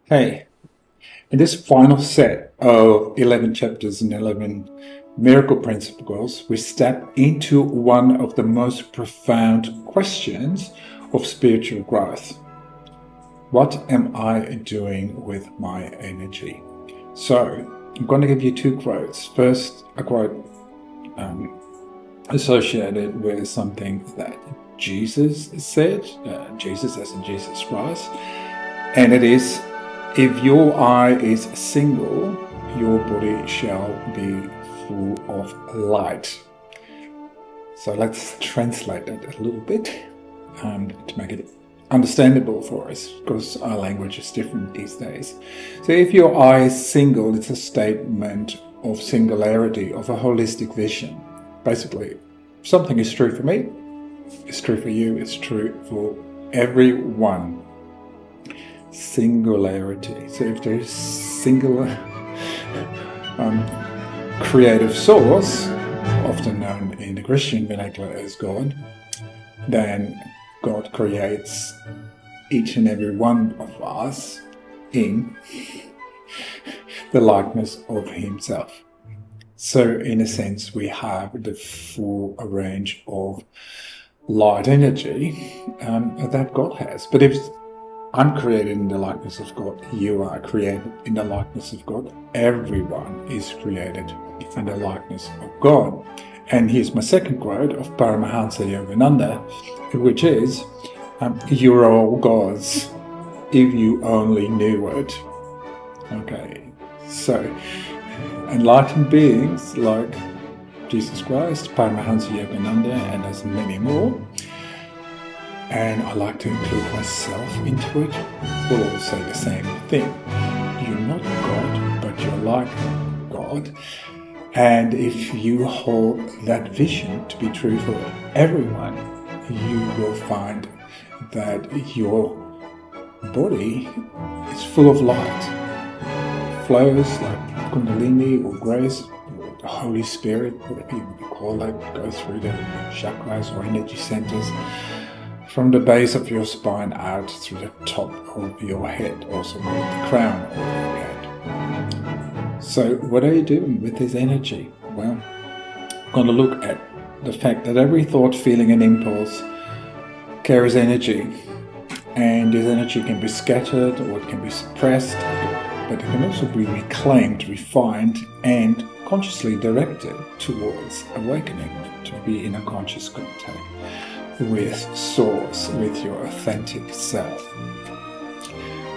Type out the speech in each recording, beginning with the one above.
Hey, in this final set of 11 chapters and 11 miracle principles, we step into one of the most profound questions of spiritual growth. What am I doing with my energy? So, I'm going to give you two quotes. First, a quote associated with something that Jesus said, Jesus as in Jesus Christ, and it is, if your eye is single, your body shall be full of light. So let's translate that a little bit to make it understandable for us, because our language is different these days. So if your eye is single, it's a statement of singularity, of a holistic vision. Basically, something is true for me, it's true for you, it's true for everyone. Singularity. So if there is singular creative source, often known in the Christian vernacular as God, then God creates each and every one of us in the likeness of Himself. So in a sense, we have the full range of light energy that God has. But if I'm created in the likeness of God, you are created in the likeness of God, everyone is created in the likeness of God. And here's my second quote of Paramahansa Yogananda, which is, you're all gods if you only knew it. Okay, so enlightened beings like Jesus Christ, Paramahansa Yogananda, and there's many more, and I like to include myself into it, will all say the same thing. You're not God, but you're like God. And if you hold that vision to be true for everyone, you will find that your body is full of light. Flows like kundalini or grace, or the Holy Spirit, whatever you call it, go through the chakras or energy centers, from the base of your spine out through the top of your head, also called the crown of your head. So what are you doing with this energy? Well, I'm going to look at the fact that every thought, feeling and impulse carries energy, and this energy can be scattered or it can be suppressed, but it can also be reclaimed, refined and consciously directed towards awakening, to be in a conscious contact with Source, with your authentic self.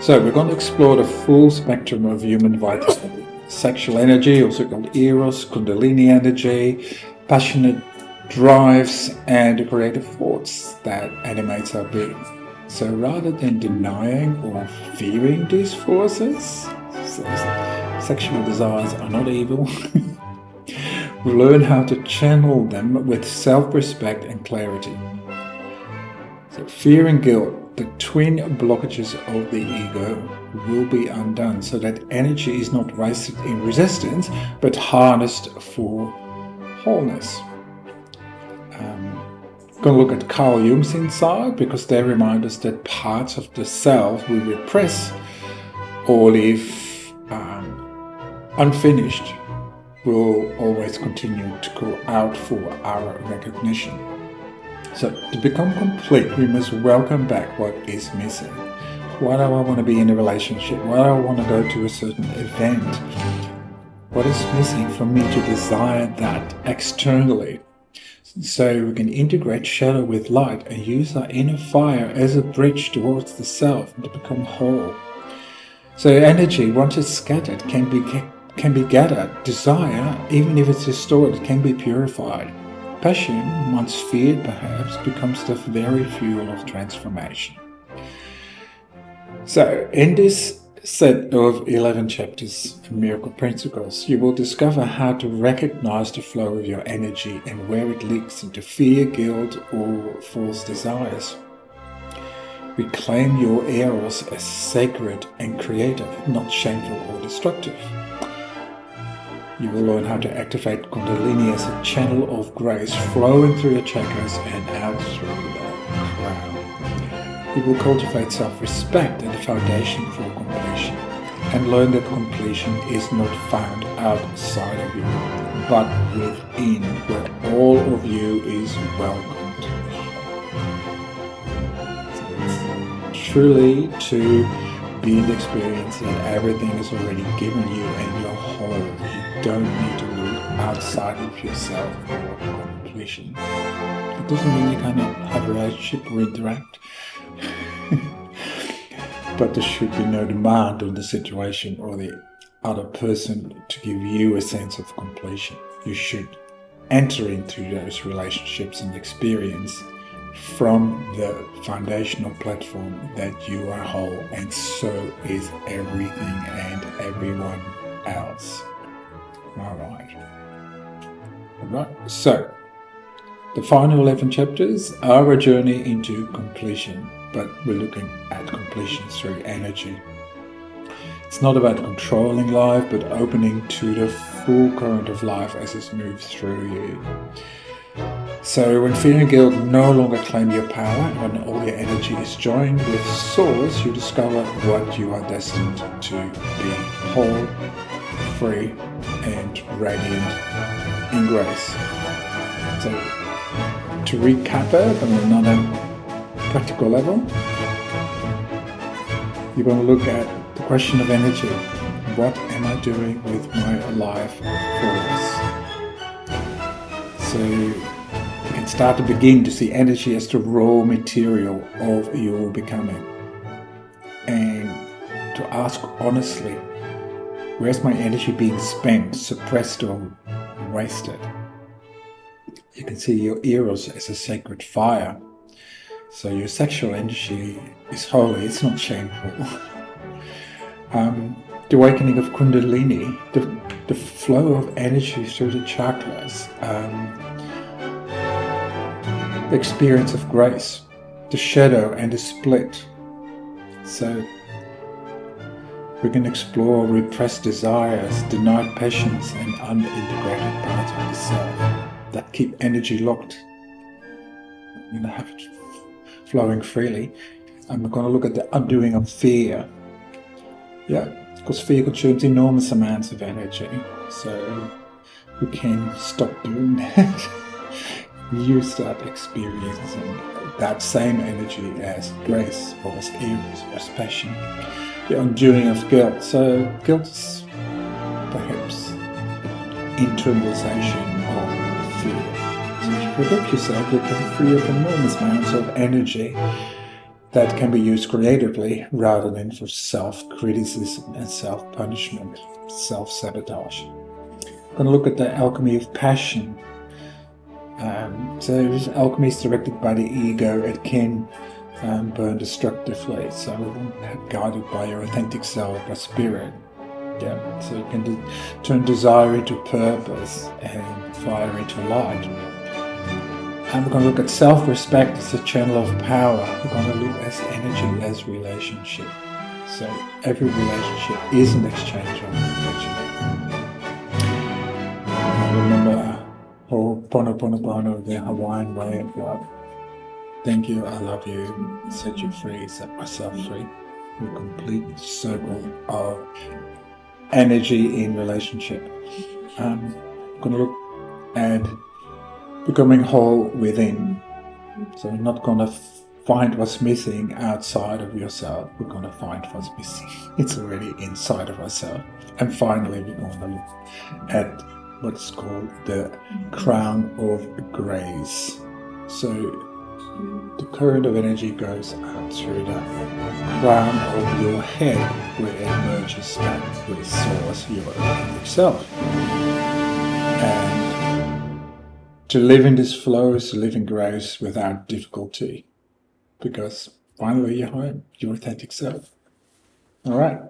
So we're going to explore the full spectrum of human vitality. Sexual energy, also called eros, kundalini energy, passionate drives, and the creative force that animates our being. So rather than denying or fearing these forces, sexual desires are not evil, we learn how to channel them with self-respect and clarity. So fear and guilt, the twin blockages of the ego, will be undone, so that energy is not wasted in resistance, but harnessed for wholeness. Going to look at Carl Jung's insight, because they remind us that parts of the self we repress or leave unfinished will always continue to go out for our recognition. So to become complete, we must welcome back what is missing. Why do I want to be in a relationship? Why do I want to go to a certain event? What is missing for me to desire that externally? So we can integrate shadow with light and use our inner fire as a bridge towards the self and to become whole. So energy, once it's scattered, can be gathered. Desire, even if it's distorted, can be purified. Passion, once feared perhaps, becomes the very fuel of transformation. So in this set of 11 chapters and miracle principles, you will discover how to recognize the flow of your energy and where it leaks into fear, guilt, or false desires. Reclaim your eros as sacred and creative, not shameful or destructive. You will learn how to activate kundalini as a channel of grace flowing through your chakras and out through the crown. you will cultivate self-respect and the foundation for completion, and learn that completion is not found outside of you, but within, where all of you is welcomed. So it's truly to be in the experience that everything is already given you and you're whole. You don't need to look outside of yourself for completion. It doesn't mean you cannot have a relationship or interact. But there should be no demand on the situation or the other person to give you a sense of completion. You should enter into those relationships and experience from the foundational platform that you are whole, and so is everything and everyone else. Alright, so the final 11 chapters are a journey into completion, but we're looking at completion through energy. It's not about controlling life, but opening to the full current of life as it moves through you. So when fear and guilt no longer claim your power, and when all your energy is joined with Source, you discover what you are destined to be: whole, free, and radiant in grace. So to recap it on another practical level, you're going to look at the question of energy. What am I doing with my life force? So you can start to begin to see energy as the raw material of your becoming, and to ask honestly, where's my energy being spent, suppressed, or wasted? You can see your eros as a sacred fire. So your sexual energy is holy, it's not shameful. The awakening of kundalini, the flow of energy through the chakras, the experience of grace, the shadow and the split. So we can explore repressed desires, denied passions, and unintegrated parts of the self that keep energy locked. You know, have it flowing freely. And we're going to look at the undoing of fear. Yeah, because fear consumes enormous amounts of energy. So we can stop doing that. You start experiencing that same energy as grace, or as eros, or as passion. The undoing of guilt. So guilt is perhaps internalization of fear. So if you forgive yourself, you can free up enormous amounts of energy that can be used creatively rather than for self-criticism and self-punishment, self-sabotage. I'm going to look at the alchemy of passion. So this alchemy is directed by the ego. It can burn destructively, so it won't be guided by your authentic self or spirit. Yeah, so you can turn desire into purpose and fire into light. And we're going to look at self-respect as a channel of power. We're going to look at energy as relationship. So every relationship is an exchange of energy. Remember, Ho'oponopono, the Hawaiian way of love. Thank you, I love you, set you free, set myself free. A complete circle of energy in relationship. I'm going to look at becoming whole within. So we're not going to find what's missing outside of yourself. We're going to find what's missing. It's already inside of ourselves. And finally, we're going to look at what's called the crown of grace. So the current of energy goes out through the crown of your head, where it merges that with Source, your authentic self. And to live in this flow is to live in grace without difficulty, because finally you're home, your authentic self. All right.